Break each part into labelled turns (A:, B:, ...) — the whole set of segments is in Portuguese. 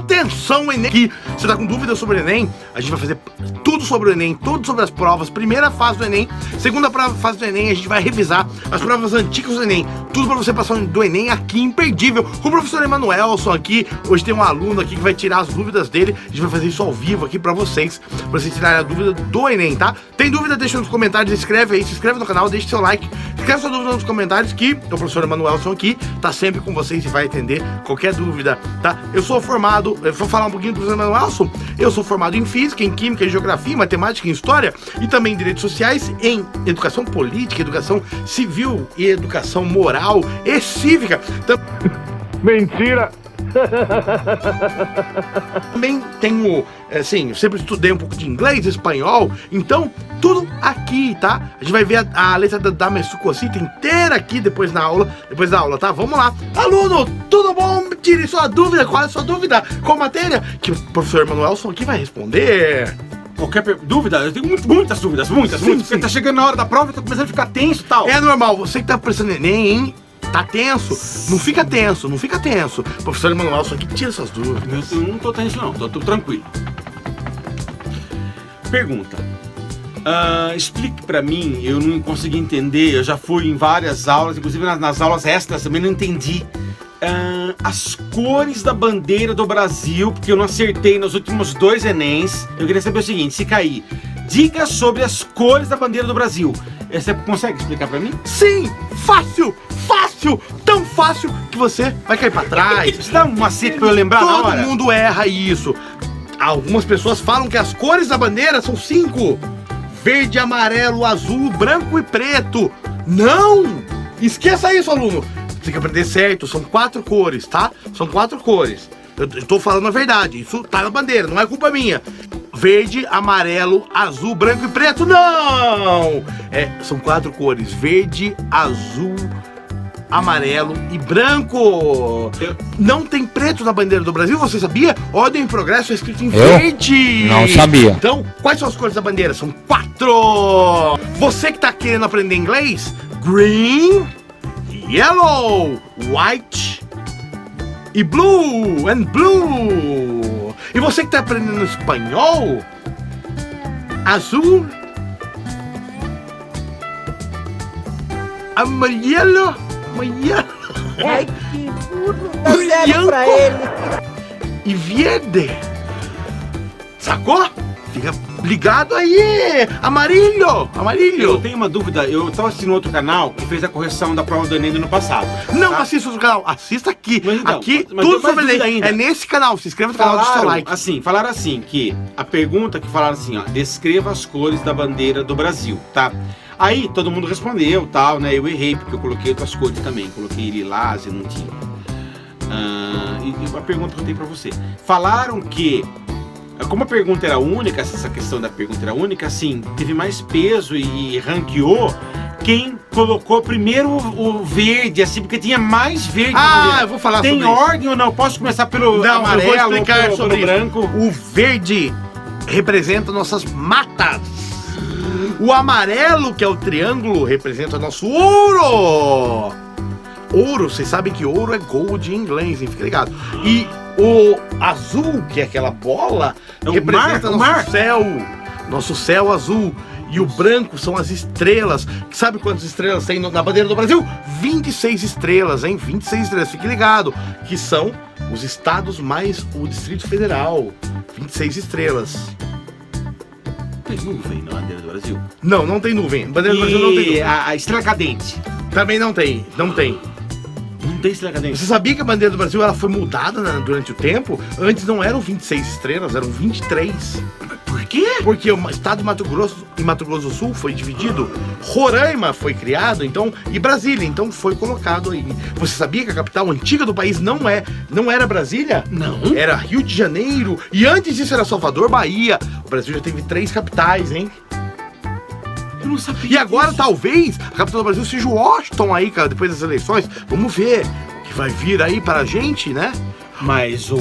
A: Atenção, Enem! Que você tá com dúvida sobre o Enem? A gente vai fazer tudo sobre o Enem, tudo sobre as provas. Primeira fase do Enem, segunda fase do Enem, a gente vai revisar as provas antigas do Enem. Tudo pra você passar do Enem aqui, imperdível. Com o professor Emanuelson aqui, hoje tem um aluno aqui que vai tirar as dúvidas dele. A gente vai fazer isso ao vivo aqui pra vocês tirarem a dúvida do Enem, tá? Tem dúvida? Deixa nos comentários, escreve aí, se inscreve no canal, deixa seu like. Escreve sua dúvida nos comentários que o professor Emanuelson aqui tá sempre com vocês e vai atender qualquer dúvida, tá? Eu sou formado, eu vou falar um pouquinho do professor Emanuelson. Eu sou formado em Física, em Química, em Geografia, em Matemática, em História e também em Direitos Sociais, em Educação Política, Educação Civil e Educação Moral e Cívica.
B: Mentira!
A: Também tenho, assim, eu sempre estudei um pouco de inglês, espanhol, então tudo aqui, tá? A gente vai ver a letra da Messucocita inteira aqui depois da aula, tá? Vamos lá. Aluno, tudo bom? Tire sua dúvida. Qual é a sua dúvida? Qual matéria? Que o professor Emanuelson aqui vai responder.
C: Qualquer dúvida? Eu tenho muitas dúvidas, muitas. Porque tá chegando na hora da prova e tá começando a ficar tenso e tal.
A: É normal, você que tá prestando Enem, hein? Tá tenso? Não fica tenso, não fica tenso. O professor Emanuelson aqui tira suas dúvidas.
C: Eu não tô tenso não, tô tranquilo. Pergunta. Explique pra mim, eu não consegui entender, eu já fui em várias aulas, inclusive nas aulas extras também não entendi. As cores da bandeira do Brasil, porque eu não acertei nos últimos 2 Enems. Eu queria saber o seguinte, se cair, diga sobre as cores da bandeira do Brasil. Você consegue explicar pra mim?
A: Sim, fácil, tão fácil que você vai cair pra trás.
C: Você dá um macete pra eu lembrar na hora?
A: Todo mundo erra isso. Algumas pessoas falam que as cores da bandeira são 5. Verde, amarelo, azul, branco e preto. Não! Esqueça isso, aluno. Você tem que aprender certo, são 4 cores, tá? São 4 cores. Eu tô falando a verdade, isso tá na bandeira, não é culpa minha. Verde, amarelo, azul, branco e preto, não! São 4 cores, verde, azul, amarelo e branco. Não tem preto na bandeira do Brasil, você sabia? Ordem e Progresso é escrito em verde.
D: Não sabia.
A: Então, quais são as cores da bandeira? São 4. Você que tá querendo aprender inglês, green, yellow, white e blue, and blue. E você que tá aprendendo espanhol, azul, amarelo,
E: Ai, que burro, dá zero pra ele.
A: e verde. Sacou? Fica ligado aí! Amarillo!
C: Eu tenho uma dúvida, eu tava assistindo outro canal que fez a correção da prova do Enem do ano passado.
A: Não
C: tá?
A: Assista outro canal, assista aqui.
C: Mas então,
A: aqui,
C: mas
A: tudo
C: tem mais
A: sobre Enem.
C: dúvida ainda.
A: É nesse canal, se inscreva no canal, deixa seu like.
C: Falaram assim, que a pergunta que falaram assim, ó, descreva as cores da bandeira do Brasil, tá? Aí todo mundo respondeu, tal, né? Eu errei, porque eu coloquei outras cores também, coloquei lilás e não tinha. E a pergunta que eu tenho pra você. Falaram que, como a pergunta era única, essa questão da pergunta era única, assim, teve mais peso e ranqueou quem colocou primeiro o verde, assim, porque tinha mais verde.
A: Eu vou falar
C: tem
A: sobre isso.
C: ordem ou não? Posso começar pelo
A: Não,
C: amarelo
A: eu vou explicar
C: ou
A: sobre
C: pelo branco?
A: O verde representa nossas matas. O amarelo, que é o triângulo, representa nosso ouro. Ouro, vocês sabem que ouro é gold em inglês, hein? Fica ligado. E o azul, que é aquela bola, representa nosso céu. Nosso céu azul. E o branco são as estrelas. Sabe quantas estrelas tem na bandeira do Brasil? 26 estrelas, hein? 26 estrelas, fique ligado. Que são os estados mais o Distrito Federal. 26 estrelas.
C: Tem nuvem na bandeira do Brasil?
A: Não, não tem nuvem. A bandeira do Brasil não tem nuvem.
C: A estrela cadente?
A: Também não tem, não tem.
C: Não tem estrela cadente?
A: Você sabia que a bandeira do Brasil ela foi mudada durante o tempo? Antes não eram 26 estrelas, eram 23.
C: Por quê?
A: Porque o estado de Mato Grosso e Mato Grosso do Sul foi dividido, Roraima foi criado, então, e Brasília, então foi colocado aí. Você sabia que a capital antiga do país não era Brasília?
C: Não.
A: Era Rio de Janeiro, e antes disso era Salvador, Bahia. O Brasil já teve 3 capitais, hein?
C: Eu não sabia.
A: E agora,
C: disso.
A: talvez, a capital do Brasil seja Washington aí, cara, depois das eleições. Vamos ver o que vai vir aí para a gente, né?
C: Mas o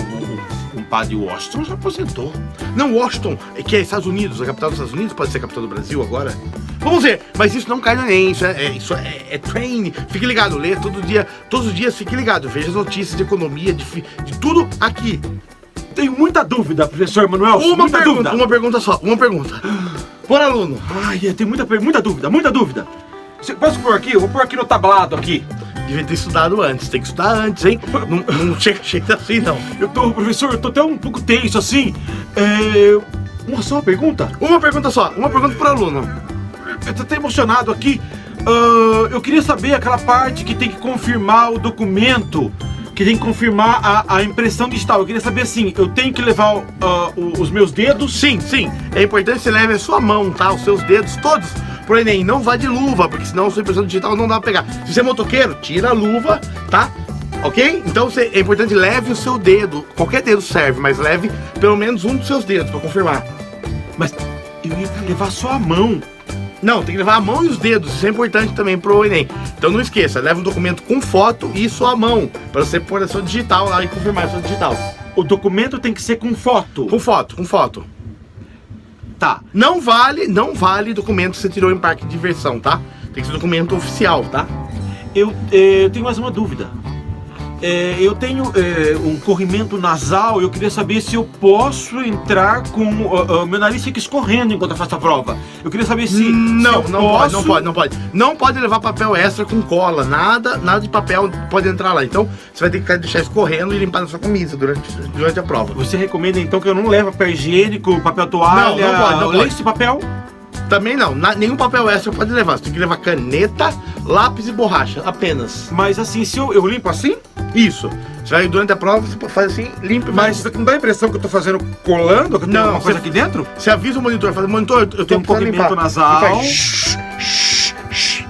C: padre Washington já aposentou.
A: Não, Washington, que é Estados Unidos, a capital dos Estados Unidos pode ser a capital do Brasil agora. Vamos ver, mas isso não cai no Enem, isso é train. Fique ligado, lê todos os dias, fique ligado, veja as notícias de economia, de tudo aqui.
C: tenho muita dúvida, professor Manuel.
A: Uma
C: muita
A: pergunta,
C: dúvida.
A: uma pergunta só, uma pergunta. Por aluno.
C: Ai, eu tenho muita dúvida, muita dúvida. Posso pôr aqui? Eu vou pôr aqui no tablado aqui.
A: Devia ter estudado antes, tem que estudar antes, hein? Não chega assim, não.
C: Professor, eu tô até um pouco tenso assim. Uma só pergunta?
A: Uma pergunta só, uma pergunta pro aluno.
C: Eu tô até emocionado aqui. Eu queria saber aquela parte que tem que confirmar o documento, que tem que confirmar a impressão digital. Eu queria saber assim, eu tenho que levar os meus dedos?
A: Sim, é importante que você leve a sua mão, tá? Os seus dedos todos pro Enem. Não vá de luva, porque senão a sua impressão digital não dá pra pegar. Se você é motoqueiro, tira a luva, tá? Ok? Então é importante, leve o seu dedo. Qualquer dedo serve, mas leve pelo menos um dos seus dedos pra confirmar.
C: Mas eu ia levar só a mão.
A: Não, tem que levar a mão e os dedos, isso é importante também pro Enem. Então não esqueça, leva um documento com foto e sua mão, pra você pôr a sua digital lá e confirmar a sua digital.
C: O documento tem que ser com foto.
A: Com foto.
C: Tá.
A: Não vale documento que você tirou em parque de diversão, tá? Tem que ser documento oficial, tá?
C: Eu tenho mais uma dúvida. Eu tenho um corrimento nasal. Eu queria saber se eu posso entrar com o meu nariz fica escorrendo enquanto eu faço a prova. Eu queria saber se
A: Não
C: pode.
A: Não pode levar papel extra com cola, nada de papel pode entrar lá. Então você vai ter que deixar escorrendo e limpar na sua camisa durante a prova.
C: Você recomenda então que eu não leve papel higiênico, papel toalha,
A: não pode.
C: lenço de papel?
A: Também não, nenhum papel extra pode levar. Você tem que levar caneta, lápis e borracha, apenas.
C: Mas assim, se eu limpo assim?
A: Isso. Você vai durante a prova, você faz assim, limpa.
C: Mas não dá a impressão que eu tô fazendo colando, que eu tenho alguma coisa
A: você-
C: aqui dentro?
A: Você avisa o monitor, fala, monitor, eu
C: Tem
A: tô
C: um corrimento nasal.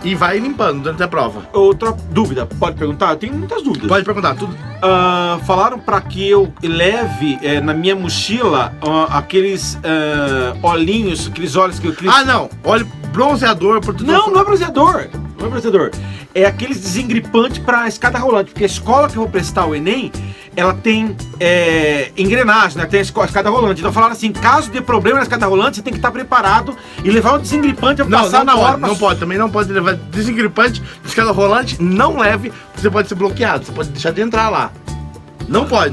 A: E vai limpando durante a prova.
C: Outra dúvida, pode perguntar? Eu tenho muitas dúvidas.
A: Pode perguntar, tudo.
C: Falaram pra que eu leve na minha mochila aqueles olhinhos, aqueles olhos que eu...
A: Ah, não, óleo bronzeador, protetor.
C: Não é bronzeador. Não é bronzeador. É aqueles desengripantes pra escada rolante. Porque a escola que eu vou prestar o Enem, ela tem engrenagem, né? Tem a escada rolante. Então falaram assim, caso dê problema na escada rolante, você tem que estar preparado e levar um desengripante pra passar na hora.
A: Não pode, também não pode levar desengripante de escada rolante, não leve, porque você pode ser bloqueado, você pode deixar de entrar lá. Não pode.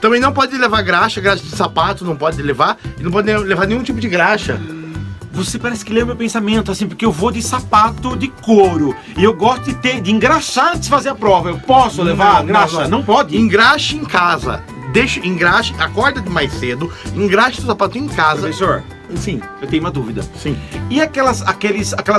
A: Também não pode levar graxa de sapato, não pode levar, e não pode levar nenhum tipo de graxa.
C: Você parece que lê o meu pensamento, assim, porque eu vou de sapato de couro. E eu gosto de engraxar antes de fazer a prova. Eu posso levar graxa? Não pode.
A: Engraxe em casa. Engraxe, acorda mais cedo, engraxe o sapato em casa.
C: Professor,
A: Sim.
C: eu tenho uma dúvida.
A: Sim.
C: E aquelas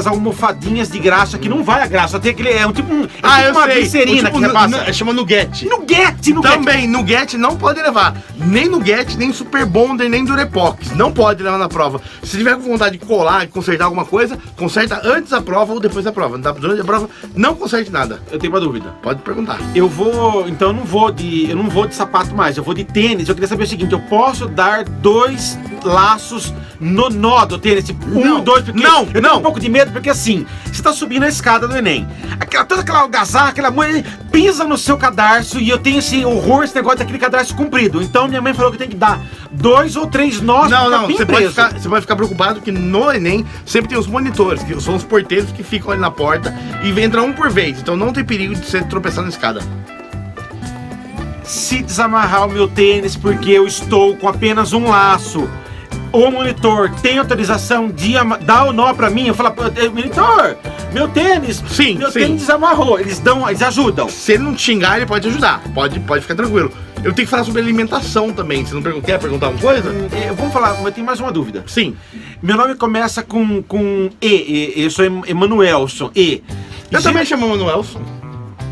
C: almofadinhas de graxa que não vai a graxa? Tem aquele, é tipo uma glicerina que repassa.
A: Chama Nugget.
C: Nuggete.
A: Também, Nugget não pode levar. Nem Nugget, nem Super Bonder, nem Durepox. Não pode levar na prova. Se tiver com vontade de colar, de consertar alguma coisa, conserta antes da prova ou depois da prova. Durante a prova, não conserte nada.
C: Eu tenho uma dúvida.
A: Pode perguntar.
C: Eu não vou de sapato mais, eu vou de tênis. Eu queria saber o seguinte, eu posso dar 2 laços no nó do tênis, tipo,
A: Não,
C: 2, porque
A: não,
C: eu tenho
A: não.
C: um pouco de medo, porque assim, você tá subindo a escada do Enem, toda aquela algazarra, aquela mãe pisa no seu cadarço e eu tenho esse horror, esse negócio daquele cadarço comprido. Então minha mãe falou que tem que dar 2 ou 3 nós.
A: Não, você pode ficar preocupado que no Enem sempre tem os monitores, que são os porteiros que ficam ali na porta e entra um por vez. Então não tem perigo de você tropeçar na escada.
C: Se desamarrar o meu tênis porque eu estou com apenas um laço, o monitor tem autorização de dar o nó pra mim? Eu falo, monitor, meu tênis,
A: Sim.
C: tênis desamarrou. Eles ajudam.
A: Se ele não te xingar, ele pode ajudar. Pode ficar tranquilo. Eu tenho que falar sobre alimentação também. Você não quer perguntar alguma coisa?
C: Vamos falar, mas tem mais uma dúvida.
A: Sim.
C: Meu nome começa com E. Eu sou Emanuelson.
A: Eu também chamo Manuelson.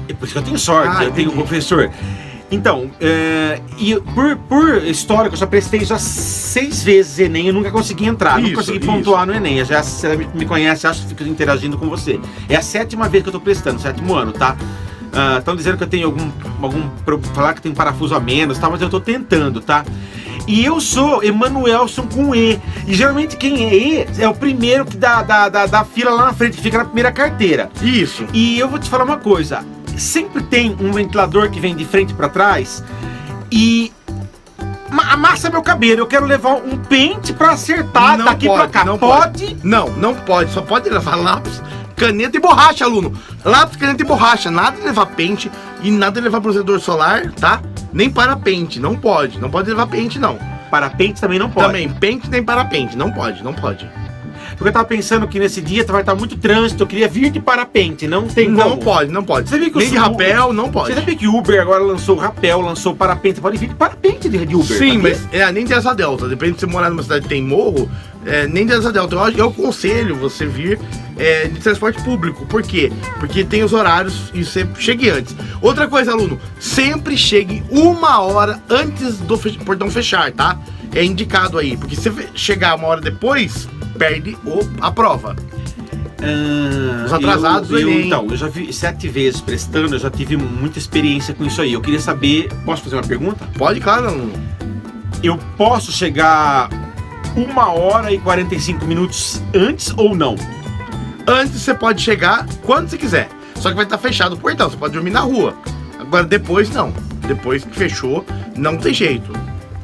C: É por isso que eu tenho sorte, eu tenho um
A: entendi.
C: professor. Então, e por histórico, eu já prestei já 6 vezes Enem, eu nunca consegui entrar, nunca consegui pontuar no Enem. Já, se você me conhece, acho que fico interagindo com você. É a 7ª vez que eu tô prestando, 7º ano, tá? Estão dizendo que eu tenho falar que tem parafuso a menos, tá? Mas eu tô tentando, tá? E eu sou Emanuelson com E. E geralmente quem é E é o primeiro que da fila lá na frente, que fica na primeira carteira.
A: Isso.
C: E eu vou te falar uma coisa. Sempre tem um ventilador que vem de frente pra trás e amassa meu cabelo. Eu quero levar um pente pra acertar daqui pra cá.
A: Não
C: pode?
A: Não pode. Só pode levar lápis, caneta e borracha, aluno. Lápis, caneta e borracha. Nada de levar pente e nada de levar bronzeador solar, tá? nem parapente, não pode. Não pode levar pente, não.
C: Parapente também não pode.
A: Também, pente nem parapente, não pode.
C: Porque eu tava pensando que nesse dia vai estar muito trânsito, eu queria vir de parapente, não tem
A: Não
C: como.
A: pode.
C: Você viu que
A: nem de rapel, não pode.
C: Você sabia que o Uber agora lançou o rapel, lançou o parapente, você pode vir de parapente de Uber.
A: Sim,
C: sabia?
A: mas nem de asa delta. Depende de você morar numa cidade que tem morro, nem de asa delta. Eu aconselho você vir de transporte público. Por quê? Porque tem os horários e você chegue antes. Outra coisa, aluno, sempre chegue 1 hora antes do portão fechar, tá? É indicado aí, porque se você chegar 1 hora depois, perde a prova. Os atrasados do Enem.
C: Então, eu já vi 7 vezes prestando, eu já tive muita experiência com isso aí. Eu queria saber, posso fazer uma pergunta?
A: Pode, claro, aluno.
C: Eu posso chegar 1 hora e 45 minutos antes ou não?
A: Antes você pode chegar quando você quiser. Só que vai estar fechado o portão, você pode dormir na rua. Agora depois não. Depois que fechou, não tem jeito.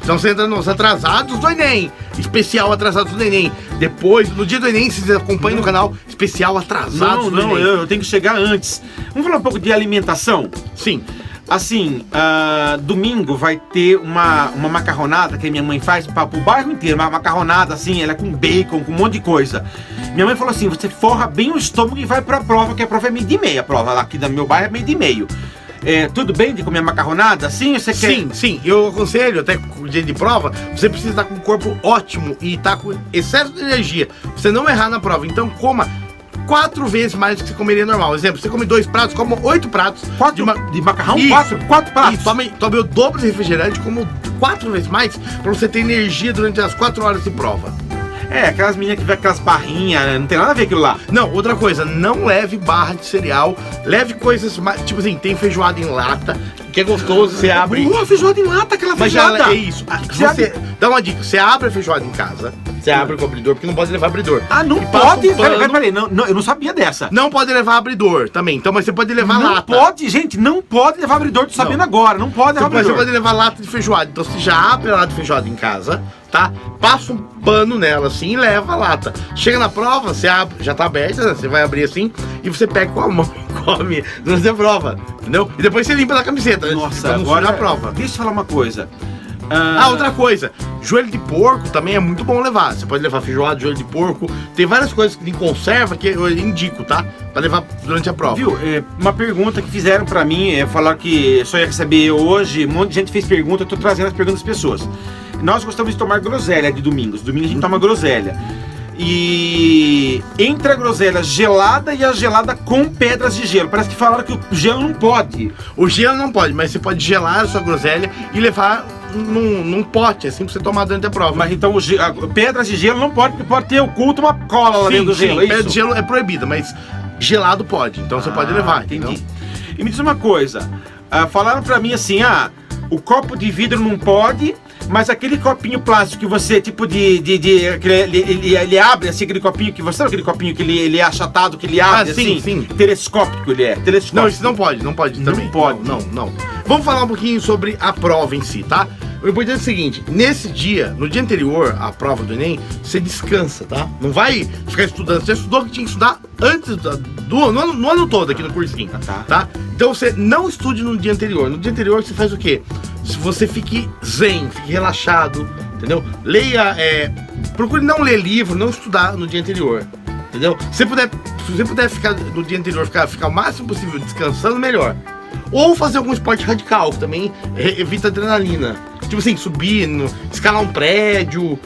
A: Então você entra nos atrasados do Enem. Especial atrasados do Enem. Depois, no dia do Enem, vocês acompanham no canal especial atrasados do Enem.
C: Eu tenho que chegar antes. Vamos falar um pouco de alimentação?
A: Sim.
C: Assim, domingo vai ter uma macarronada que a minha mãe faz para o bairro inteiro. Uma macarronada assim, ela é com bacon, com um monte de coisa. Minha mãe falou assim, você forra bem o estômago e vai pra prova, que a prova é 12:30. A prova lá aqui do meu bairro é 12:30. Tudo bem de comer macarronada? Assim, você quer?
A: Sim. Eu aconselho, até com o dia de prova, você precisa estar com o corpo ótimo e estar com excesso de energia. Você não errar na prova. Então coma 4 vezes mais do que você comeria normal. Exemplo, você come 2 pratos, coma 8 pratos.
C: 4 de macarrão?
A: Isso.
C: 4 pratos?
A: E tome o dobro de refrigerante, como 4 vezes mais, pra você ter energia durante as 4 horas de prova.
C: Aquelas meninas que vê aquelas barrinhas, né? Não tem nada a ver aquilo lá.
A: Não, outra coisa, não leve barra de cereal, leve coisas mais, tipo assim, tem feijoada em lata, que é gostoso, você abre...
C: Feijoada em lata, aquela
A: Mas
C: feijoada.
A: já é isso, dá uma dica, você abre a feijoada em casa, você abre com o abridor, porque não pode levar abridor.
C: Não
A: E passa
C: pode?
A: um pano.
C: Peraí, eu não sabia dessa.
A: Não pode levar abridor também, então, mas você pode levar
C: Não
A: lata.
C: pode, gente, não pode levar abridor, tô sabendo agora, não pode levar
A: Mas você
C: abridor.
A: pode levar lata de feijoada, então você já abre a lata de feijoada em casa, tá? Passa um pano nela assim e leva a lata. Chega na prova, você abre, já tá aberta, né? Você vai abrir assim e você pega com a mão e come durante a prova, entendeu? E depois você limpa na camiseta, né?
C: Nossa,
A: Pra não
C: agora
A: sujar a prova.
C: Deixa eu falar uma coisa.
A: Outra coisa, joelho de porco também é muito bom levar. Você pode levar feijoada, joelho de porco. Tem várias coisas em conserva que eu indico, tá? Pra levar durante a prova.
C: Viu, uma pergunta que fizeram pra mim, falaram que só ia receber hoje, um monte de gente fez pergunta, eu tô trazendo as perguntas das pessoas. Nós gostamos de tomar groselha de domingos. Domingo a gente toma groselha. E entre a groselha gelada e a gelada com pedras de gelo. Parece que falaram que o gelo não pode.
A: O gelo não pode, mas você pode gelar a sua groselha e levar num pote, assim, pra você tomar durante a prova.
C: Mas então pedras de gelo não pode, porque pode ter oculto uma cola lá dentro do gelo, é
A: pedra
C: isso?
A: de gelo é proibida, mas gelado pode, então você pode levar,
C: entendi.
A: entendeu?
C: E me diz uma coisa, falaram pra mim assim, o copo de vidro não pode, mas aquele copinho plástico que você, tipo ele abre assim, aquele copinho que você sabe aquele copinho que ele é achatado, que ele abre assim?
A: Sim.
C: Telescópico ele é, telescópico.
A: Não, isso não pode também.
C: Não pode.
A: Não. Vamos falar um pouquinho sobre a prova em si, tá? O importante é o seguinte, nesse dia, no dia anterior à prova do Enem, você descansa, tá? Não vai ficar estudando, você já estudou que tinha que estudar antes no ano todo aqui no cursinho, tá? Então você não estude no dia anterior. No dia anterior você faz o quê? Você fique zen, fique relaxado, entendeu? Leia, procure não ler livro, não estudar no dia anterior, entendeu? Se você puder ficar no dia anterior, ficar o máximo possível descansando, melhor. Ou fazer algum esporte radical, que também evita adrenalina. Tipo assim, subir, escalar um prédio,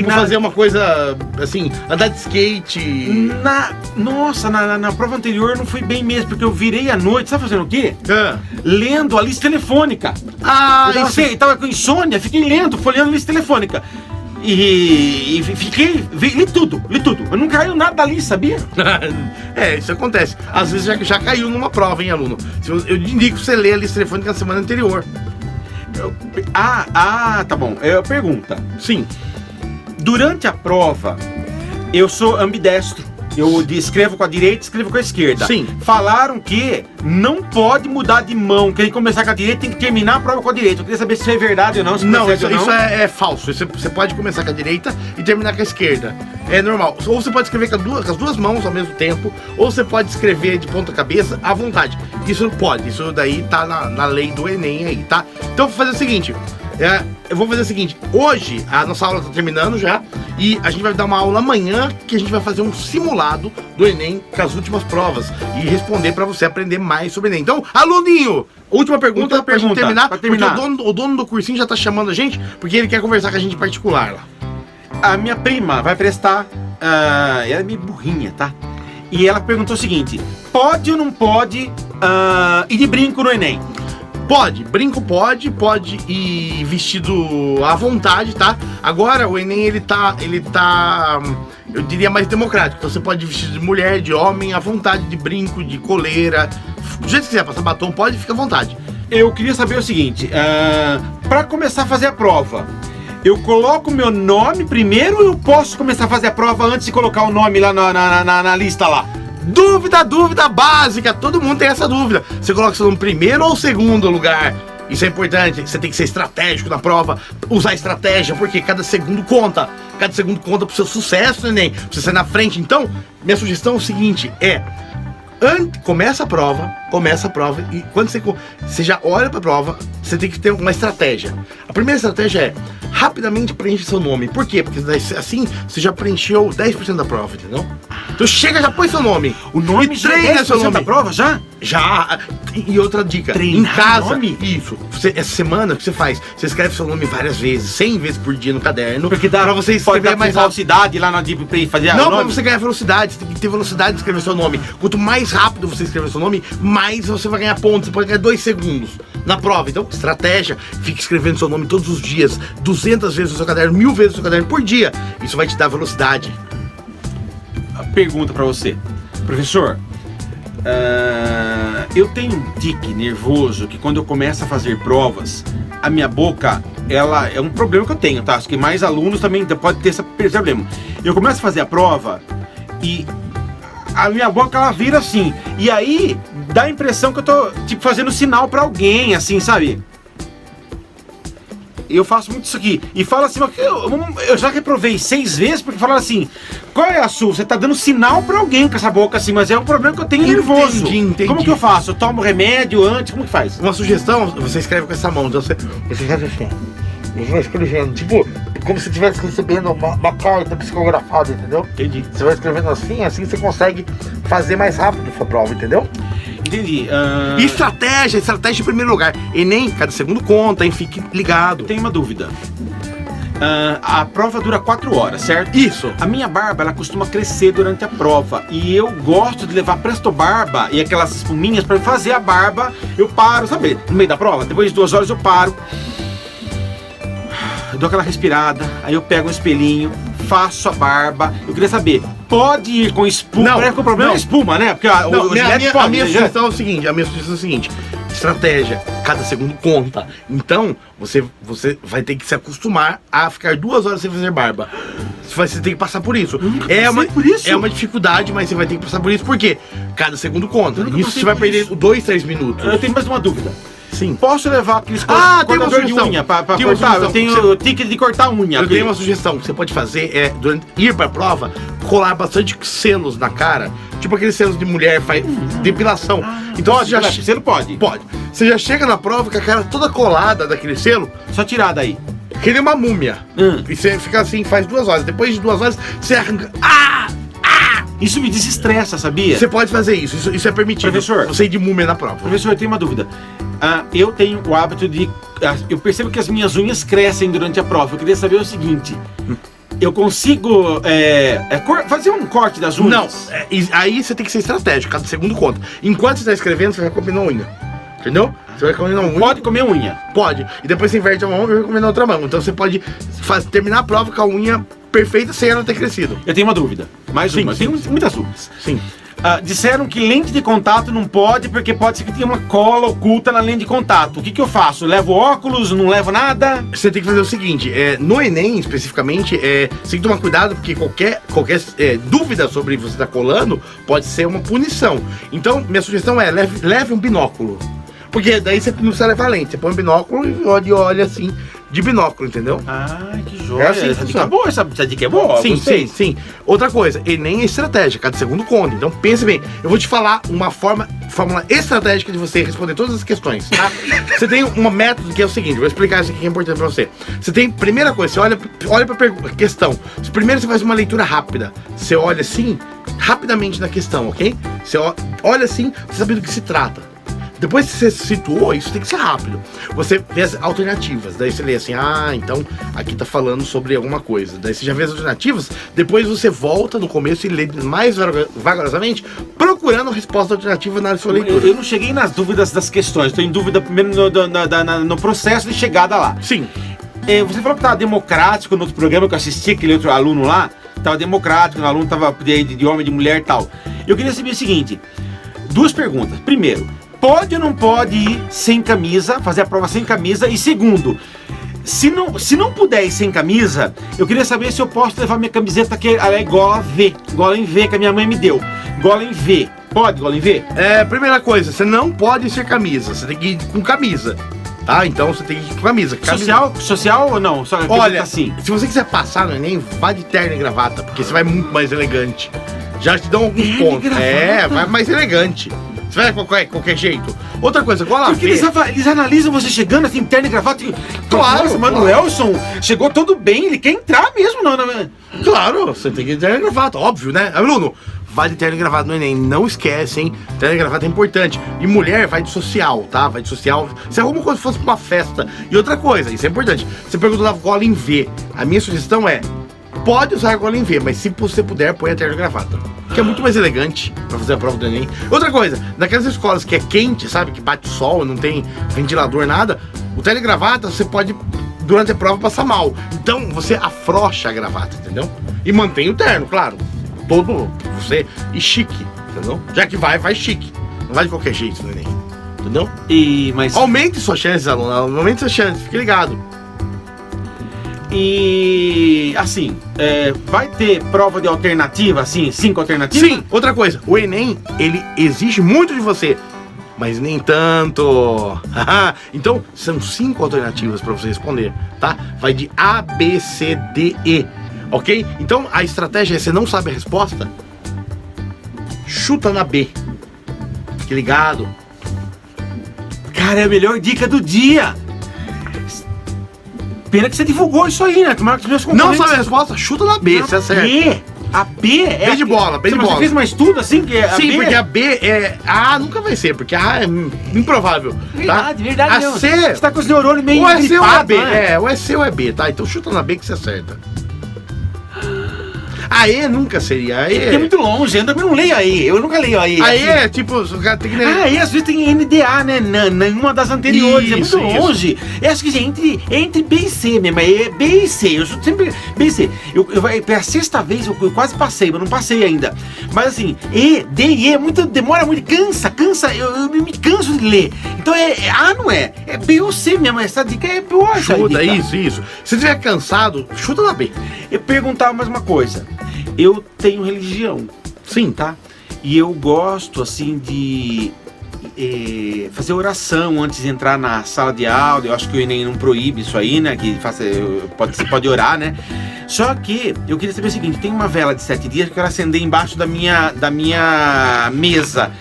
A: fazer uma coisa assim, andar de skate.
C: Nossa, na prova anterior não fui bem mesmo, porque eu virei à noite, sabe fazendo o quê? Lendo a lista telefônica. Eu tava com insônia, fiquei lendo, folheando a lista telefônica. E li tudo. Eu não caiu nada dali, sabia?
A: Isso acontece. Às vezes já caiu numa prova, hein, aluno? Eu indico você ler a lista telefônica na semana anterior.
C: Tá bom. Pergunta.
A: Sim.
C: Durante a prova, eu sou ambidestro. Eu escrevo com a direita, escrevo com a esquerda.
A: Sim.
C: Falaram que não pode mudar de mão. Quem começar com a direita tem que terminar a prova com a direita. Eu queria saber se isso é verdade ou não. Se
A: Não,
C: procede ou
A: isso é falso. Você pode começar com a direita e terminar com a esquerda. É normal. Ou você pode escrever com as duas mãos ao mesmo tempo, ou você pode escrever de ponta cabeça à vontade. Isso pode. Isso daí tá na lei do Enem aí, tá? Então, vou fazer o seguinte. Eu vou fazer o seguinte, hoje a nossa aula tá terminando já e a gente vai dar uma aula amanhã que a gente vai fazer um simulado do Enem com as últimas provas e responder pra você aprender mais sobre o Enem. Então, aluninho, última pergunta pra gente terminar, porque o dono do cursinho já tá chamando a gente porque ele quer conversar com a gente em particular lá.
C: A minha prima vai prestar, ela é meio burrinha, tá? E ela perguntou o seguinte, pode ou não pode ir de brinco no Enem?
A: Pode, brinco pode ir vestido à vontade, tá? Agora o Enem ele tá, eu diria, mais democrático. Então você pode ir vestido de mulher, de homem, à vontade, de brinco, de coleira, do jeito que quiser, passar batom, pode, fica à vontade.
C: Eu queria saber o seguinte, para começar a fazer a prova, eu coloco meu nome primeiro ou eu posso começar a fazer a prova antes de colocar o nome lá na lista lá?
A: Dúvida básica, todo mundo tem essa dúvida. Você coloca seu nome primeiro ou segundo lugar? Isso é importante, você tem que ser estratégico na prova, usar estratégia, porque cada segundo conta pro seu sucesso no Enem, pra você sair na frente. Então, minha sugestão é o seguinte, começa a prova e quando você já olha pra prova, você tem que ter uma estratégia. A primeira estratégia é rapidamente preenche seu nome. Por quê? Porque assim você já preencheu 10% da prova, entendeu? Então já põe seu nome.
C: O nome
A: e
C: já
A: treina
C: é
A: seu nome
C: da prova, já?
A: Já. E outra dica,
C: Treinar
A: em casa,
C: nome?
A: isso. Essa semana, o que você faz? Você escreve seu nome várias vezes, 100 vezes por dia no caderno.
C: Porque dá
A: pra você
C: pode
A: escrever
C: dar
A: mais
C: velocidade lá na Deep Play fazer
A: Não,
C: o nome?
A: pra você ganhar velocidade, você tem que ter velocidade de escrever seu nome. Quanto mais rápido você escrever seu nome, mais você vai ganhar pontos. Você pode ganhar 2 segundos na prova. Então, estratégia, fique escrevendo seu nome todos os dias, 200 vezes no seu caderno, 1000 vezes no seu caderno por dia. Isso vai te dar velocidade.
C: Pergunta pra você, professor. Eu tenho um tique nervoso que quando eu começo a fazer provas, a minha boca, ela é um problema que eu tenho, tá? Acho que mais alunos também podem ter esse problema. Eu começo a fazer a prova e a minha boca ela vira assim, e aí dá a impressão que eu tô tipo fazendo sinal pra alguém, assim, sabe? Eu faço muito isso aqui. E falo assim, eu já reprovei 6 vezes porque falaram assim, qual é a sua? Você tá dando sinal pra alguém com essa boca assim, mas é um problema que eu tenho nervoso.
A: Entendi.
C: Como que eu faço? Eu tomo remédio antes? Como que faz?
A: Uma sugestão, você escreve com essa mão. Então você faz assim, você vai escrevendo, tipo, como se estivesse recebendo uma carta psicografada, entendeu?
C: Entendi.
A: Você vai escrevendo assim você consegue fazer mais rápido a sua prova, entendeu?
C: Entendi.
A: E estratégia em primeiro lugar. Enem, cada segundo conta, hein? Fique ligado.
C: Tenho uma dúvida. A prova dura 4 horas, certo?
A: Isso.
C: A minha barba, ela costuma crescer durante a prova. E eu gosto de levar Presto Barba e aquelas espuminhas pra fazer a barba. Eu paro, sabe? No meio da prova, depois de 2 horas eu paro. Eu dou aquela respirada, aí eu pego um espelhinho, faço a barba. Eu queria saber, pode ir com espuma?
A: Não,
C: Parece que o problema é espuma, né? Porque
A: a minha
C: né?
A: sugestão é o seguinte, estratégia, cada segundo conta. Então, você vai ter que se acostumar a ficar 2 horas sem fazer barba. Você tem que passar por isso. É uma dificuldade, mas você vai ter que passar por isso, porque cada segundo conta. Isso você vai perder 2, 3 minutos.
C: Eu tenho mais uma dúvida.
A: Sim.
C: Posso levar aqueles
A: cortador
C: de unha pra cortar? Eu tenho o tique de cortar unha.
A: Eu tenho uma sugestão que você pode fazer, durante ir pra prova, colar bastante selos na cara, tipo aqueles selos de mulher faz depilação. Então você já
C: selo pode?
A: Pode. Você já chega na prova com a cara toda colada daquele selo,
C: Só tirar daí.
A: que nem uma múmia. E você fica assim, faz 2 horas. Depois de 2 horas, você arranca.
C: Isso me desestressa, sabia?
A: Você pode fazer isso. Isso é permitido.
C: Professor,
A: você ir de múmia na prova.
C: Professor, eu tenho uma dúvida. Eu tenho o hábito de... eu percebo que as minhas unhas crescem durante a prova. Eu queria saber o seguinte. Eu consigo fazer um corte das unhas?
A: Não, aí você tem que ser estratégico, cada segundo conta. Enquanto você tá escrevendo, você vai comer na unha. Entendeu? Você vai comer na unha.
C: Pode comer unha?
A: Pode. E depois você inverte a mão e vai comer na outra mão. Então você pode terminar a prova com a unha perfeita sem ela ter crescido.
C: Eu tenho uma dúvida. Mais
A: Sim,
C: uma. Eu
A: sim.
C: tenho muitas dúvidas.
A: Sim.
C: Disseram que lente de contato não pode, porque pode ser que tenha uma cola oculta na lente de contato. O que eu faço? Levo óculos, não levo nada?
A: Você tem que fazer o seguinte, no Enem, especificamente, você tem que tomar cuidado, porque qualquer dúvida sobre você estar colando pode ser uma punição. Então, minha sugestão é, leve um binóculo. Porque daí você não precisa levar lente, você põe um binóculo e olha assim, de binóculo, entendeu?
C: Ah, que joia.
A: É assim que
C: essa dica
A: funciona.
C: é boa, essa dica é boa.
A: Sim,
C: gostei.
A: sim. Outra coisa, Enem é estratégia, cada segundo conta. Então pense bem, eu vou te falar uma fórmula estratégica de você responder todas as questões, tá? Você tem um método que é o seguinte, vou explicar isso aqui que é importante pra você. Você tem, primeira coisa, você olha pra questão. Primeiro você faz uma leitura rápida. Você olha assim, rapidamente na questão, ok? Você olha assim, você sabe do que se trata. Depois que você situou, isso tem que ser rápido. Você vê as alternativas, daí você lê assim, então aqui tá falando sobre alguma coisa. Daí você já vê as alternativas, depois você volta no começo e lê mais vagarosamente, procurando a resposta alternativa na sua leitura.
C: Eu não cheguei nas dúvidas das questões, estou em dúvida primeiro no processo de chegada lá.
A: Sim.
C: Você falou que estava democrático no outro programa que eu assisti, aquele outro aluno lá, estava democrático, o aluno estava de homem, de mulher e tal. Eu queria saber o seguinte, duas perguntas. Primeiro, pode ou não pode ir sem camisa, fazer a prova sem camisa? E segundo, se não puder ir sem camisa, eu queria saber se eu posso levar minha camiseta que ela é gola V, gola em V que a minha mãe me deu. Gola em V. Pode gola em V?
A: Primeira coisa, você não pode ser camisa, você tem que ir com camisa. Tá? Então você tem que ir com camisa.
C: Social ou não? Só
A: olha,
C: assim.
A: Se você quiser passar no Enem, vá de terno e gravata, porque você vai muito mais elegante. Já te dão alguns pontos. Vai mais elegante. Você vai qualquer jeito. Outra coisa, gola
C: Porque
A: V.
C: eles analisam você chegando assim, terno e gravata.
A: Claro,
C: Nossa, Manuelson chegou todo bem, ele quer entrar mesmo, não.
A: Claro, você tem que ir de terno e gravata, óbvio, né? Aluno, vai de terno e gravata no Enem, não esquece, hein? Terno e gravata é importante. E mulher vai de social, tá? Vai de social. Você arruma como se fosse uma festa. E outra coisa, isso é importante. Você perguntou da gola em V. A minha sugestão é, pode usar a gola em V, mas se você puder, põe a terno e gravata. Que é muito mais elegante pra fazer a prova do Enem. Outra coisa, naquelas escolas que é quente, sabe? Que bate sol, não tem ventilador, nada. O terno e gravata, você pode, durante a prova, passar mal. Então, você afrouxa a gravata, entendeu? E mantém o terno, claro. Todo você e chique, entendeu? Já que vai chique. Não vai de qualquer jeito no Enem, entendeu?
C: Mas...
A: Aumente suas chances, aluno. Aumente suas chances, fique ligado.
C: E assim, vai ter prova de alternativa, assim, 5 alternativas?
A: Sim, outra coisa, o Enem, ele exige muito de você, mas nem tanto. Então, são 5 alternativas para você responder, tá? Vai de A, B, C, D, E, ok? Então, a estratégia é, você não sabe a resposta? Chuta na B. Fique ligado.
C: Cara, é a melhor dica do dia! Pena que você divulgou isso aí, né? Tomara que os meus
A: Não
C: concorrentes...
A: sabe a resposta? Chuta na B, você acerta.
C: A B é...
A: B de bola, B de bola.
C: Você fez mais tudo assim? Que
A: Sim,
C: B
A: porque a B é... A nunca vai ser, porque a é improvável. Tá?
C: Verdade
A: A
C: mesmo.
A: C...
C: Você tá com os neurônios meio
A: Ou é C ou é
C: gripados,
A: B,
C: né?
A: ou é C ou é B, tá? Então chuta na B que você acerta. A E nunca seria. A E
C: Porque é muito longe, eu também não leio aí. Eu nunca leio aí.
A: A E é tipo, o cara tem que ler.
C: Ah, e às vezes tem NDA, né? Nenhuma das anteriores.
A: Isso,
C: é muito longe. Eu acho que entre B e C mesmo. É B e C. Eu chuto sempre B e C. Pela sexta vez eu quase passei, mas não passei ainda. Mas assim, E, D e E demora muito, cansa. Eu me canso de ler. Então A não é. É B ou C mesmo. Essa dica é boa.
A: Chuta, isso. Se estiver cansado, chuta na B.
C: Eu perguntava mais uma coisa. Eu tenho religião.
A: Sim.
C: Tá? E eu gosto, assim, de fazer oração antes de entrar na sala de aula. Eu acho que o Enem não proíbe isso aí, né? Que você pode orar, né? Só que eu queria saber o seguinte: tem uma vela de 7 dias que eu quero acender embaixo da minha mesa.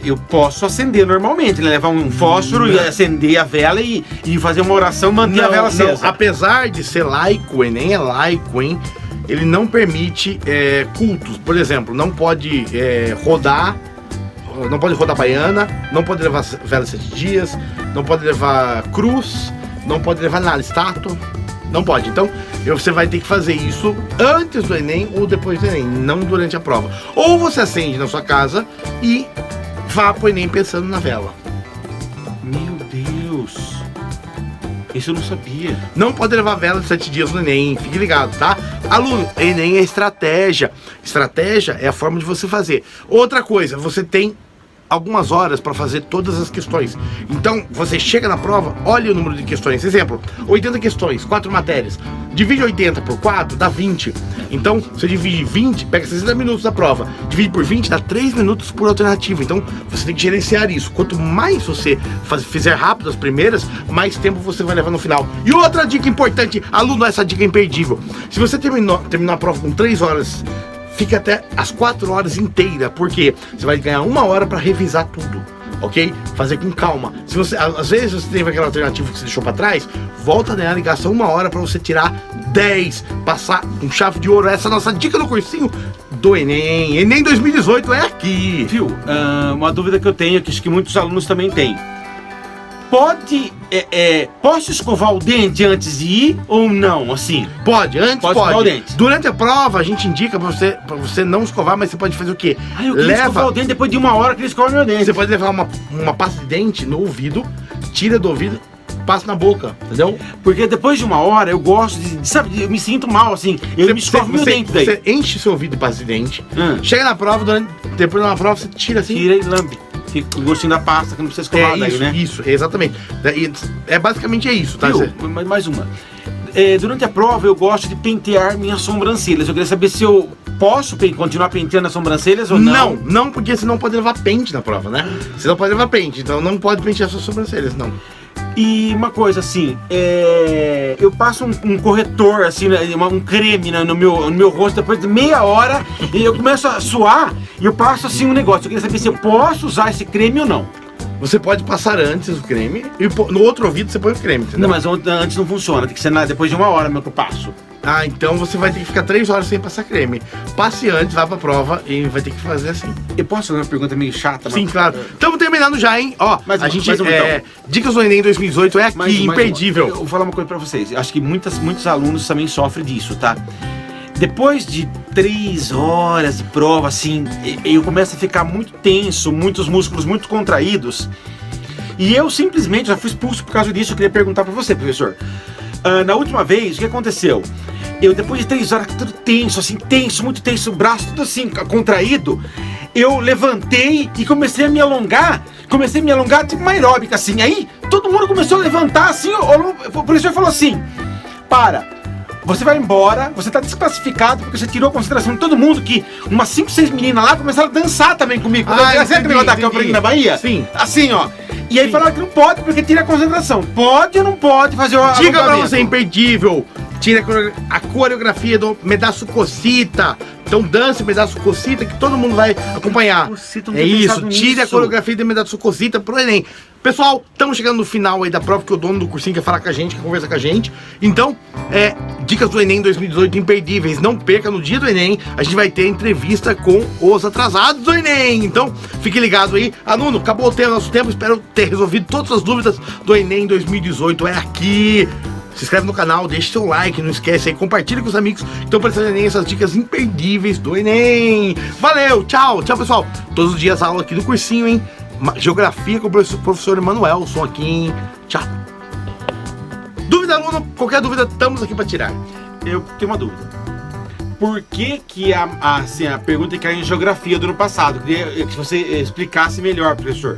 C: Eu posso acender normalmente, né? Levar um fósforo e acender a vela e fazer uma oração, manter a vela acesa.
A: Apesar de ser laico, o Enem é laico, hein? Ele não permite cultos. Por exemplo, não pode rodar baiana, não pode levar vela de 7 dias, não pode levar cruz, não pode levar nada, estátua, não pode. Então, você vai ter que fazer isso antes do Enem ou depois do Enem, não durante a prova. Ou você acende na sua casa e vá pro Enem pensando na vela.
C: Meu Deus! Isso eu não sabia.
A: Não pode levar vela de 7 dias no Enem, fique ligado, tá? Aluno, Enem é estratégia. Estratégia é a forma de você fazer. Outra coisa, você tem algumas horas para fazer todas as questões. Então, você chega na prova, olha o número de questões. Exemplo, 80 questões, 4 matérias. Divide 80 por 4, dá 20. Então, você divide 20, pega 60 minutos da prova. Divide por 20, dá 3 minutos por alternativa. Então, você tem que gerenciar isso. Quanto mais você fizer rápido as primeiras, mais tempo você vai levar no final. E outra dica importante, aluno, essa dica é imperdível. Se você terminou a prova com 3 horas, fica até as 4 horas inteiras, porque você vai ganhar 1 hora para revisar tudo, ok? Fazer com calma. Se você, às vezes você teve aquela alternativa que você deixou para trás, volta nela e gasta 1 hora para você tirar 10, passar com chave de ouro. Essa é a nossa dica no cursinho do Enem. Enem 2018 é aqui.
C: Viu? Uma dúvida que eu tenho, que acho que muitos alunos também têm. Posso escovar o dente antes de ir ou não, assim?
A: Pode, antes
C: Pode escovar o dente.
A: Durante a prova, a gente indica pra você não escovar, mas você pode fazer o quê?
C: Eu queria escovar o dente depois de 1 hora que ele escova meu dente.
A: Você pode levar uma pasta de dente no ouvido, tira do ouvido, passa na boca, entendeu?
C: Porque depois de 1 hora eu gosto sabe, eu me sinto mal, assim. Eu me escovo meu dente daí.
A: Você enche seu ouvido de pasta de dente, chega na prova, depois de uma prova, você tira assim.
C: Tira e lambe. Fica o gostinho da pasta que não precisa escovar daí,
A: isso,
C: né?
A: Isso, exatamente. Basicamente é isso, tá?
C: Viu? Mais uma. Durante a prova eu gosto de pentear minhas sobrancelhas. Eu queria saber se eu posso continuar penteando as sobrancelhas ou não.
A: Não, porque você não pode levar pente na prova, né? Você não pode levar pente, então não pode pentear suas sobrancelhas, não.
C: E uma coisa assim, eu passo um corretor, assim, um creme no meu rosto depois de meia hora e eu começo a suar e eu passo assim um negócio. Eu queria saber se eu posso usar esse creme ou não.
A: Você pode passar antes o creme e no outro ouvido você põe o creme, entendeu?
C: Não, mas antes não funciona, tem que ser depois de 1 hora mesmo que eu passo.
A: Ah, então você vai ter que ficar 3 horas sem passar creme. Passe antes, vá pra prova e vai ter que fazer assim.
C: Eu posso fazer uma pergunta meio chata?
A: Sim, claro. Estamos terminando já, hein? Ó, a gente,
C: então.
A: Dicas do Enem 2018 é aqui, imperdível.
C: Eu vou falar uma coisa pra vocês. Acho que muitos alunos também sofrem disso, tá? Depois de 3 horas de prova, assim, eu começo a ficar muito tenso, muitos músculos muito contraídos. E eu simplesmente já fui expulso por causa disso. Eu queria perguntar pra você, professor. Na última vez, o que aconteceu? Eu, depois de 3 horas, tudo tenso, assim, muito tenso, o braço tudo assim, contraído, eu levantei e comecei a me alongar tipo uma aeróbica, assim. Aí, todo mundo começou a levantar, assim, o professor falou assim, você vai embora, você tá desclassificado porque você tirou a consideração de todo mundo, que umas 5, 6 meninas lá começaram a dançar também comigo. Sabe aquele negócio da Campo na Bahia?
A: Sim.
C: Assim, ó. E aí falaram que não pode porque tira a concentração. Pode ou não pode fazer o
A: Diga pra você, imperdível. Tira a coreografia do Medaço Cocita. Então dance Medaço Cocita que todo mundo vai acompanhar. É isso, tire a coreografia do Medaço Cocita pro Enem. Pessoal, estamos chegando no final aí da prova, que o dono do cursinho quer falar com a gente, quer conversar com a gente. Então, dicas do Enem 2018 imperdíveis. Não perca, no dia do Enem, a gente vai ter entrevista com os atrasados do Enem. Então, fique ligado aí. Aluno, acabou o nosso tempo. Espero ter resolvido todas as dúvidas do Enem 2018. É aqui. Se inscreve no canal, deixe seu like, não esquece aí, compartilha com os amigos que estão precisando do Enem, essas dicas imperdíveis do Enem. Valeu, tchau, pessoal. Todos os dias aula aqui no cursinho, hein? Geografia com o professor Emanuelson aqui, hein? Tchau. Dúvida, aluno? Qualquer dúvida, estamos aqui para tirar.
C: Eu tenho uma dúvida. Por que a pergunta que caiu em geografia do ano passado? Queria que você explicasse melhor, professor.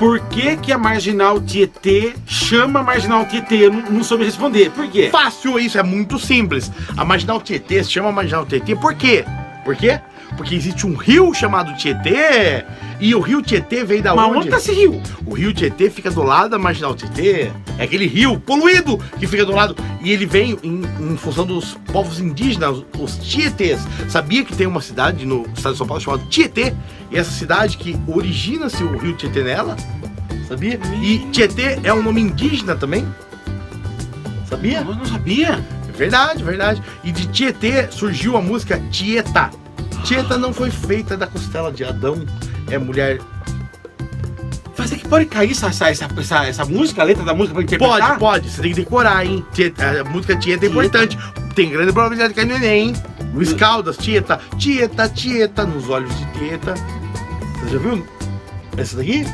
C: Por que a Marginal Tietê chama Marginal Tietê? Eu não soube responder. Por quê?
A: Fácil, isso é muito simples. A Marginal Tietê se chama Marginal Tietê por quê? Por quê? Porque existe um rio chamado Tietê. E o rio Tietê veio da onde?
C: Mas onde tá esse rio?
A: O rio Tietê fica do lado da Marginal Tietê. É aquele rio poluído que fica do lado. E ele veio em função dos povos indígenas, os Tietês. Sabia que tem uma cidade no estado de São Paulo chamada Tietê? E essa cidade que origina-se o rio Tietê nela. Sabia? E Tietê é um nome indígena também. Sabia?
C: Eu não sabia.
A: Verdade, verdade. E de Tietê surgiu a música Tieta. Tieta não foi feita da costela de Adão. É mulher.
C: Mas é que pode cair essa música, a letra da música pra interpretar?
A: Pode. Você tem que decorar, hein? Tieta, a música Tieta é importante. Tem grande probabilidade de cair no Enem, hein? Luiz Caldas, Tieta. Tieta, Tieta, nos olhos de Tieta. Você já viu essa daqui?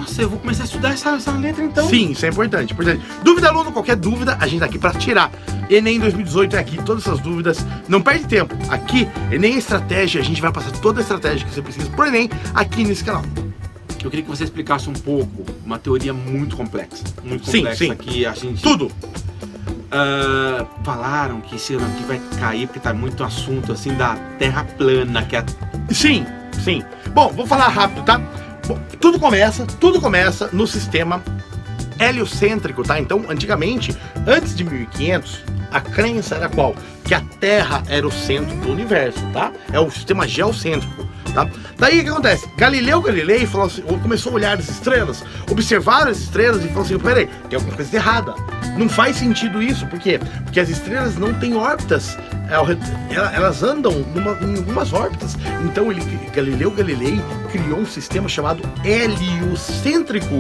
C: Nossa, eu vou começar a estudar essa letra então.
A: Sim, isso é importante, importante. Dúvida, aluno, qualquer dúvida, a gente tá aqui pra tirar. Enem 2018 é aqui, todas essas dúvidas. Não perde tempo. Aqui, Enem Estratégia, a gente vai passar toda a estratégia que você precisa pro Enem aqui nesse canal.
C: Eu queria que você explicasse um pouco uma teoria muito complexa. Muito
A: Sim,
C: complexa
A: sim.
C: que a gente...
A: Tudo.
C: Falaram que esse ano aqui vai cair porque tá muito assunto assim da Terra plana, que é...
A: Sim, sim. Bom, vou falar rápido, tá? Bom, tudo começa no sistema heliocêntrico, tá? Então, antigamente, antes de 1500, a crença era qual? Que a Terra era o centro do universo, tá? É o sistema geocêntrico, tá? Daí o que acontece? Galileu Galilei falou assim, começou a olhar as estrelas, observar as estrelas e falou assim, peraí, tem alguma coisa errada. Não faz sentido isso, por quê? Porque as estrelas não têm órbitas, elas andam em algumas órbitas. Então Galileu Galilei criou um sistema chamado heliocêntrico.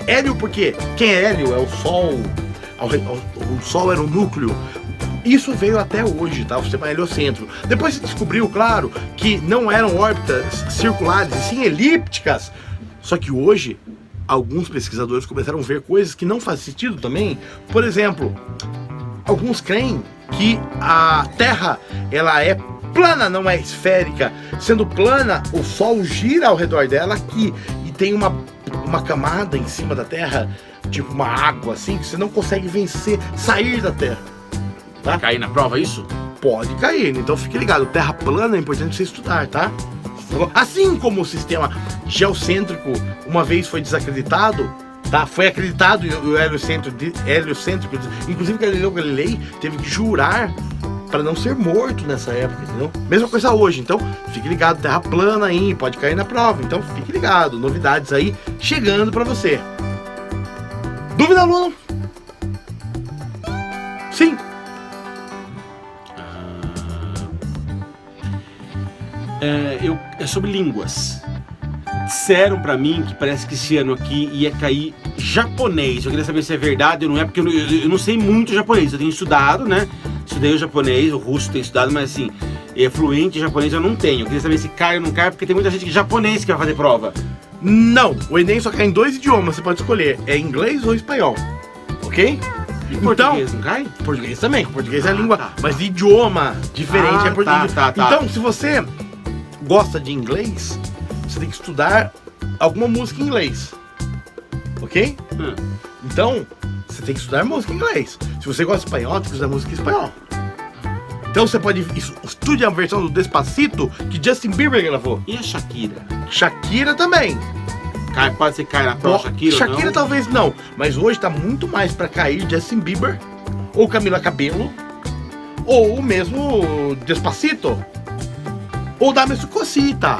A: Hélio por quê? Quem é Hélio? É o Sol. O Sol era o núcleo. Isso veio até hoje, tá? O sistema heliocêntrico. Depois se descobriu, claro, que não eram órbitas circulares, e sim elípticas. Só que hoje, alguns pesquisadores começaram a ver coisas que não fazem sentido também. Por exemplo, alguns creem que a Terra, ela é plana, não é esférica. Sendo plana, o Sol gira ao redor dela aqui e tem uma camada em cima da Terra, tipo uma água assim, que você não consegue vencer, sair da Terra. Tá?
C: Cair na prova, isso?
A: Pode cair, então fique ligado, Terra plana é importante você estudar, tá? Assim como o sistema geocêntrico uma vez foi desacreditado, tá? Foi acreditado e o heliocêntrico, inclusive Galileu Galilei teve que jurar para não ser morto nessa época, entendeu? Mesma coisa hoje, então fique ligado, Terra plana aí, pode cair na prova, então fique ligado, novidades aí chegando para você. Dúvida, aluno? Sim.
C: É sobre línguas. Disseram pra mim que parece que esse ano aqui ia cair japonês. Eu queria saber se é verdade ou não é, porque eu não sei muito japonês. Eu tenho estudado, né? Estudei o japonês, o russo tenho estudado, mas assim, fluente em japonês eu não tenho. Eu queria saber se cai ou não cai, porque tem muita gente que japonês que vai fazer prova.
A: Não, o Enem só cai em 2 idiomas, você pode escolher, é inglês ou espanhol, ok?
C: E português não cai?
A: Português também, português é a língua, mas idioma diferente é português.
C: Tá.
A: Então, se você gosta de inglês, você tem que estudar alguma música em inglês, ok? Então, você tem que estudar música em inglês. Se você gosta de espanhol, tem que estudar música em espanhol. Então você pode estude a versão do Despacito que Justin Bieber gravou.
C: E a Shakira?
A: Shakira também.
C: Pode ser que caia na prova Shakira ou não?
A: Talvez não, mas hoje tá muito mais pra cair Justin Bieber, ou Camila Cabello, ou mesmo Despacito, ou Dame Su Cosita.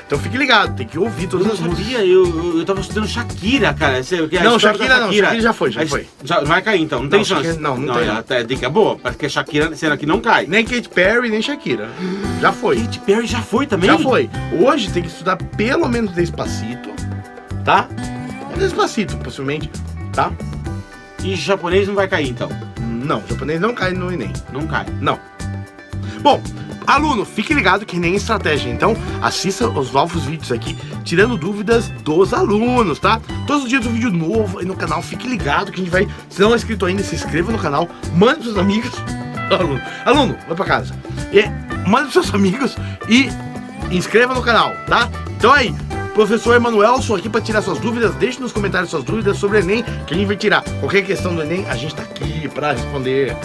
A: Então fique ligado, tem que ouvir todas as músicas.
C: Eu tava estudando Shakira, cara.
A: Não, Shakira já foi.
C: Já vai cair então, não tem chance.
A: Não tem.
C: A dica é boa, porque a Shakira, será que não cai?
A: Nem Katy Perry, nem Shakira. Já foi.
C: Katy Perry já foi também?
A: Já foi. Hoje tem que estudar pelo menos Despacito, tá? Despacito, possivelmente, tá?
C: E japonês não vai cair então?
A: Não, japonês não cai no Enem.
C: Não cai.
A: Não. Bom, aluno, fique ligado que nem estratégia. Então, assista os novos vídeos aqui, tirando dúvidas dos alunos, tá? Todos os dias um vídeo novo aí no canal. Fique ligado que a gente vai... Se não é inscrito ainda, se inscreva no canal. Mande pros seus amigos. Aluno, vai pra casa. Mande pros seus amigos e inscreva no canal, tá? Então aí, professor Emanuel, sou aqui para tirar suas dúvidas. Deixe nos comentários suas dúvidas sobre o Enem, que a gente vai tirar. Qualquer questão do Enem, a gente tá aqui para responder.